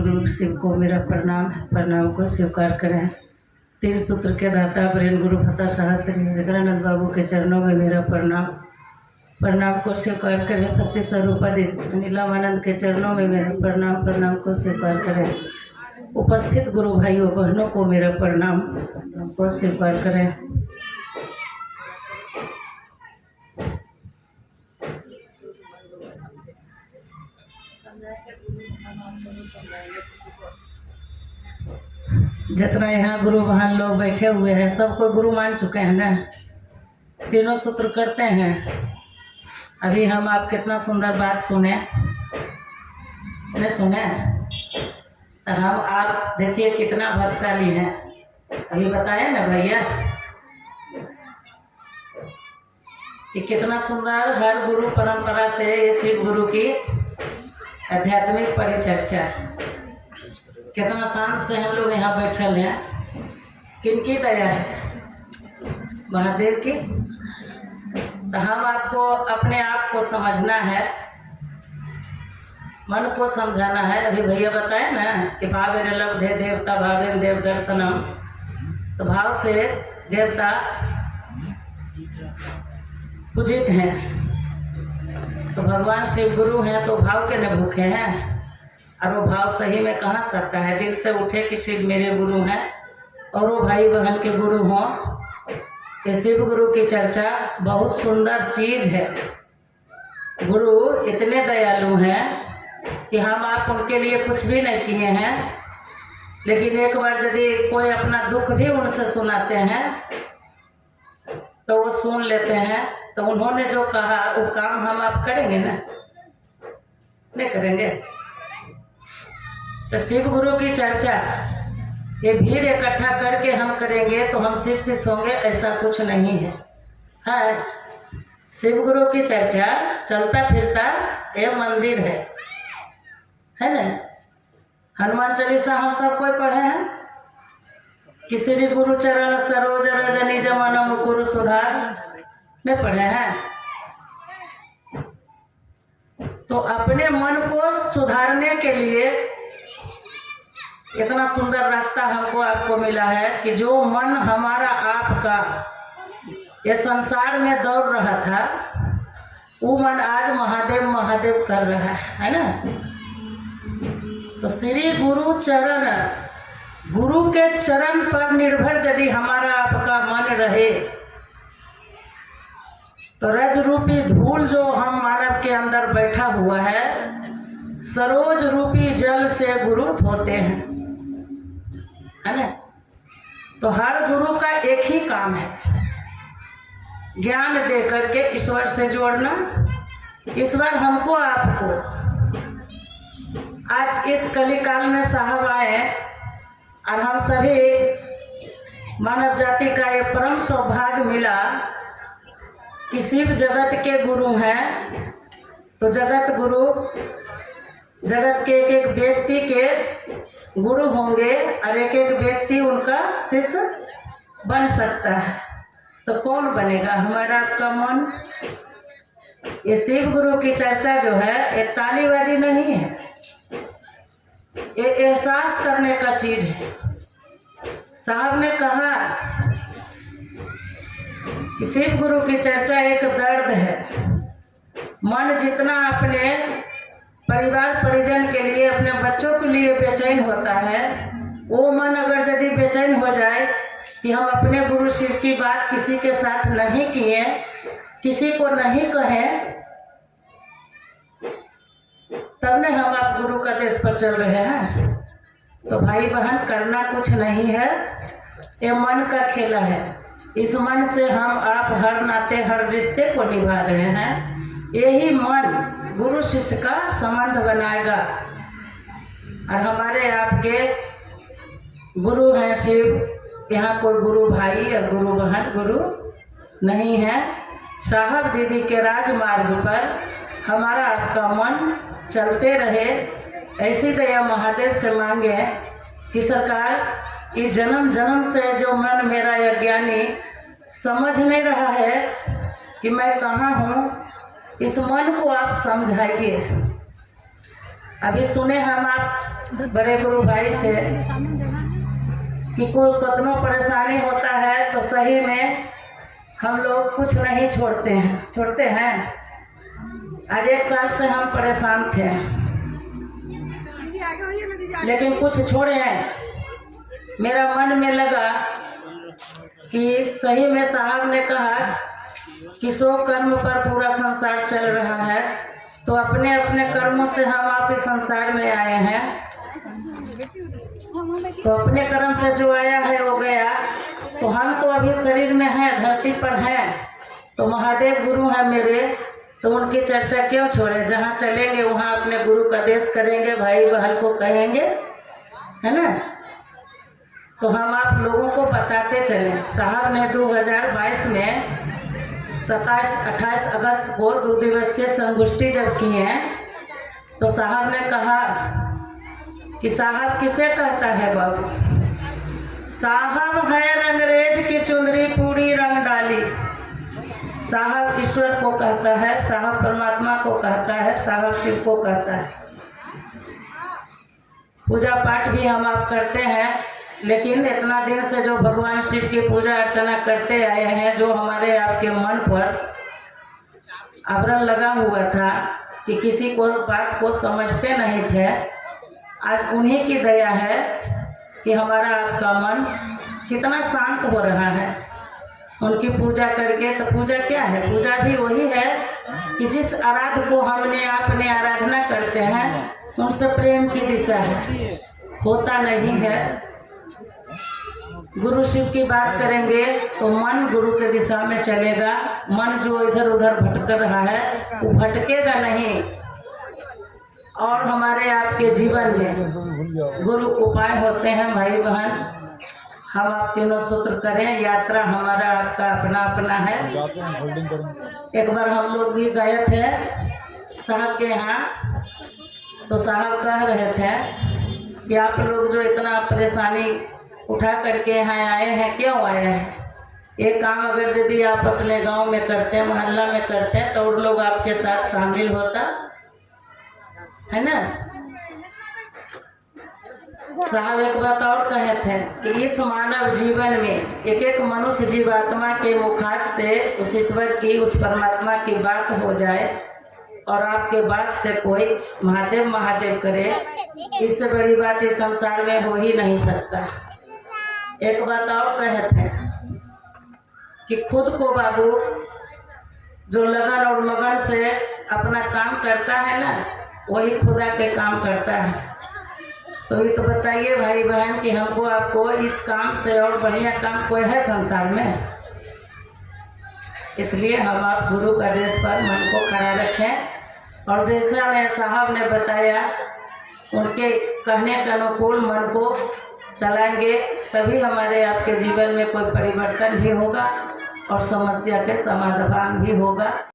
गुरु शिव को मेरा प्रणाम है, प्रणाम को स्वीकार करें। तीन सूत्र के दाता ब्रेन गुरु भत्ता साहब श्री विद्यानंद बाबू के चरणों में मेरा प्रणाम, प्रणाम को स्वीकार करें। शक्ति स्वरूपादि नीलामानंद के चरणों में मेरा प्रणाम, प्रणाम को स्वीकार करें। उपस्थित गुरु भाइयों बहनों को मेरा प्रणाम, प्रणाम को स्वीकार करें। जितना यहाँ गुरु महान लोग बैठे हुए हैं सबको गुरु मान चुके हैं ना, तीनों सूत्र करते हैं। अभी हम आप कितना सुंदर बात सुने, नहीं सुने? तो हम आप देखिए कितना भाग्यशाली हैं। अभी बताया ना भैया कि कितना सुंदर हर गुरु परंपरा से ये शिव गुरु की आध्यात्मिक परिचर्चा, कितना शांत से हम लोग यहाँ बैठल हैं। किनकी दया है? महादेव की। तो हम आपको अपने आप को समझना है, मन को समझाना है। अभी भैया बताए ना कि भावे लब्धे देवता भावे देव दर्शनम, तो भाव से देवता पूजित हैं। तो भगवान शिव गुरु हैं तो भाव के न भूखे हैं, और वो भाव सही में कहाँ सकता है? दिल से उठे कि शिव मेरे गुरु हैं और वो भाई बहन के गुरु हों। ये शिव गुरु की चर्चा बहुत सुंदर चीज है। गुरु इतने दयालु हैं कि हम आप उनके लिए कुछ भी नहीं किए हैं, लेकिन एक बार यदि कोई अपना दुख भी उनसे सुनाते हैं तो वो सुन लेते हैं। तो उन्होंने जो कहा वो काम हम आप करेंगे ना? नहीं करेंगे? तो शिव गुरु की चर्चा ये भीड़ इकट्ठा करके हम करेंगे तो हम शिव शिष्य होंगे, ऐसा कुछ नहीं है। हाँ, शिव गुरु की चर्चा चलता फिरता ये मंदिर है ना? हनुमान चालीसा हम सब कोई पढ़े हैं कि श्री गुरु चरण सरोज रज निज मन मुकुर सुधार, नहीं पढ़े हैं? तो अपने मन को सुधारने के लिए इतना सुंदर रास्ता हमको आपको मिला है कि जो मन हमारा आपका ये संसार में दौड़ रहा था, वो मन आज महादेव महादेव कर रहा है ना? तो श्री गुरु चरण, गुरु के चरण पर निर्भर यदि हमारा आपका मन रहे तो रज रूपी धूल जो हम मानव के अंदर बैठा हुआ है, सरोज रूपी जल से गुरु धोते हैं, है ना? तो हर गुरु का एक ही काम है, ज्ञान दे करके ईश्वर से जोड़ना। ईश्वर हमको आपको आज इस कलिकाल में साहब आए और हम सभी मानव जाति का ये परम सौभाग्य मिला कि शिव जगत के गुरु हैं। तो जगत गुरु जगत के एक एक व्यक्ति के गुरु होंगे और एक एक व्यक्ति उनका शिष्य बन सकता है। तो कौन बनेगा? हमारा आपका मन। ये शिव गुरु की चर्चा जो है एक तालीबाजी नहीं है, ये एहसास करने का चीज है। साहब ने कहा कि शिव गुरु की चर्चा एक दर्द है। मन जितना अपने परिवार परिजन के लिए, अपने बच्चों के लिए बेचैन होता है, वो मन अगर यदि बेचैन हो जाए कि हम अपने गुरु शिव की बात किसी के साथ नहीं किए, किसी को नहीं कहें, तब ने हम आप गुरु का देश पर चल रहे हैं। तो भाई बहन करना कुछ नहीं है, ये मन का खेला है। इस मन से हम आप हर नाते हर रिश्ते को निभा रहे हैं। यही मन गुरु शिष्य का संबंध बनाएगा। और हमारे आपके गुरु हैं शिव, यहाँ कोई गुरु भाई या गुरु बहन गुरु नहीं है। साहब दीदी के राजमार्ग पर हमारा आपका मन चलते रहे, ऐसी दया महादेव से मांगे कि सरकार ये जन्म जन्म से जो मन मेरा अज्ञानी समझ नहीं रहा है कि मैं कहाँ हूँ, इस मन को आप समझाइए। अभी सुने हम आप बड़े गुरु भाई से कि कोई कितना परेशानी होता है तो सही में हम लोग कुछ नहीं छोड़ते हैं। आज 1 साल से हम परेशान थे, लेकिन कुछ छोड़े हैं। मेरा मन में लगा कि सही में साहब ने कहा कि 100 कर्म पर पूरा संसार चल रहा है, तो अपने अपने कर्मों से हम आप इस संसार में आए हैं, तो अपने कर्म से जो आया है वो गया। तो हम तो अभी शरीर में हैं, धरती पर हैं, तो महादेव गुरु हैं मेरे, तो उनकी चर्चा क्यों छोड़े। जहाँ चलेंगे वहाँ अपने गुरु का देश करेंगे, भाई बहन को कहेंगे, है ना। तो हम आप लोगों को बताते चले। साहब ने 2022 में 27-28 अगस्त को 2 दिवसीय संगोष्ठी जब की है, तो साहब ने कहा कि साहब किसे कहता है बाबू, साहब है रंगरेज की चुंदरी पूरी रंग डाली। साहब ईश्वर को कहता है, साहब परमात्मा को कहता है, साहब शिव को कहता है। पूजा पाठ भी हम आप करते हैं, लेकिन इतना दिन से जो भगवान शिव की पूजा अर्चना करते आए हैं, जो हमारे आपके मन पर आवरण लगा हुआ था कि किसी को बात को समझते नहीं थे, आज उन्हीं की दया है कि हमारा आपका मन कितना शांत हो रहा है उनकी पूजा करके। तो पूजा क्या है? पूजा भी वही है कि जिस आराध्य को हमने आपने आराधना करते हैं, उनसे प्रेम की दिशा है, होता नहीं है। गुरु शिव की बात करेंगे तो मन गुरु के दिशा में चलेगा। मन जो इधर उधर भटक रहा है वो भटकेगा नहीं। और हमारे आपके जीवन में गुरु उपाय होते हैं भाई बहन। हम आप तीनों सूत्र करें, यात्रा हमारा आपका अपना अपना है। एक बार हम लोग भी गए थे साहब के यहाँ, तो साहब कह रहे थे कि आप लोग जो इतना परेशानी उठा करके यहाँ आए हैं, क्यों आए हैं? ये काम अगर यदि आप अपने गांव में करते, मोहल्ला में करते, तो और लोग आपके साथ शामिल होता है ना। साहब एक बात और कहे थे कि इस मानव जीवन में एक एक मनुष्य जीवात्मा के मुखात से उस ईश्वर की, उस परमात्मा की बात हो जाए, और आपके बात से कोई महादेव महादेव करे, इससे बड़ी बात इस संसार में हो ही नहीं सकता। एक बात और कहे थे कि खुद को बाबू जो लगन और मगन से अपना काम करता है ना, वही खुदा के काम करता है। तो ये तो बताइए भाई बहन कि हमको आपको इस काम से और बढ़िया काम कोई है संसार में? इसलिए हम आप गुरु का देश पर मन को खड़ा रखें, और जैसा ने साहब ने बताया उनके कहने के अनुकूल मन को चलाएंगे, तभी हमारे आपके जीवन में कोई परिवर्तन भी होगा और समस्या के समाधान भी होगा।